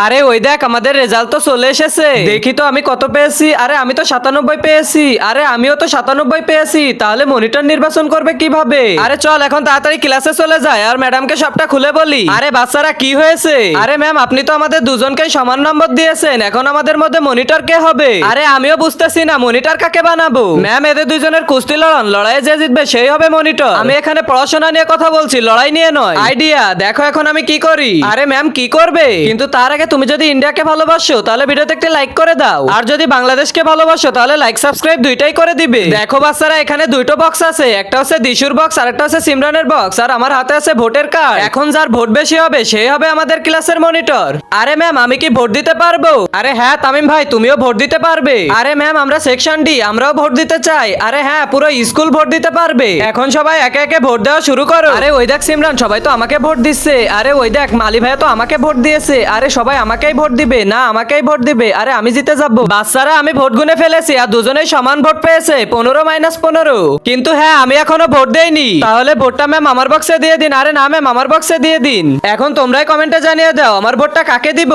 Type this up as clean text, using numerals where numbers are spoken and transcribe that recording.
আরে ওই দেখ আমাদের রেজাল্ট তো চলে এসেছে, দেখি তো আমি কত পেয়েছি। আরে আমি তো 97 পেয়েছি। আরে আমিও তো 97 পেয়েছি। তাহলে মনিটর নির্বাচন করবে কিভাবে? আরে চল এখন তাড়াতাড়ি ক্লাসে চলে যায় আর ম্যাডামকে সবটা খুলে বলি। আরে বাচ্চারা কি হয়েছে? আরে ম্যাম আপনি তো আমাদের দুজনকেই সমান নম্বর দিয়েছেন, এখন আমাদের মধ্যে মনিটর কে হবে? আরে আমিও বুঝতেছি না মনিটর কাকে বানাবো। ম্যাম এদের দুজনের কুস্তি লড়ান, লড়াইয়ে যে জিতবে সেই হবে মনিটর। আমি এখানে পড়াশোনা নিয়ে কথা বলছি, লড়াই নিয়ে নয়। আইডিয়া দেখো এখন আমি কি করি। আরে ম্যাম কি করবে? কিন্তু তার আগে তুমি যদি ইন্ডিয়াকে ভালোবাসো তাহলে ভিডিওতে একটা লাইক করে দাও, আর যদি বাংলাদেশকে ভালোবাসো তাহলে লাইক সাবস্ক্রাইব দুইটাই করে দিবে। দেখো বাচ্চারা এখানে দুইটো বক্স আছে, একটা হচ্ছে দিশুর বক্স আর একটা হচ্ছে সিমরানের বক্স, আর আমার হাতে আছে ভোটের কার্ড। এখন যার ভোট বেশি হবে সেই হবে আমাদের ক্লাসের মনিটর। আরে ম্যাম আমি কি ভোট দিতে পারবো? আরে হ্যাঁ তামিম ভাই তুমিও ভোট দিতে পারবে। আরে ম্যাম আমরা সেকশন ডি, আমরাও ভোট দিতে চাই। আরে হ্যাঁ পুরো স্কুল ভোট দিতে পারবে। এখন সবাই একে একে ভোট দেওয়া শুরু করো। আরে ওই দেখ সিমরান সবাই তো আমাকে ভোট দিচ্ছে। আরে ওই দেখ মালি ভাই তো আমাকে ভোট দিয়েছে। আরে সবাই আমাকেই ভোট দিবে না, আমাকেই ভোট দিবে। আরে আমি জিতে যাবো। বাচ্চারা আমি ভোট গুনে ফেলেছি আর দুজনেই সমান ভোট পেয়েছে, 15-15। কিন্তু হ্যাঁ আমি এখনো ভোট দেইনি। তাহলে ভোটটা ম্যাম আমার বক্সে দিয়ে দিন। আরে না ম্যাম আমার বক্সে দিয়ে দিন। এখন তোমরাই কমেন্টে জানিয়ে দাও আমার ভোটটা কাকে দিব।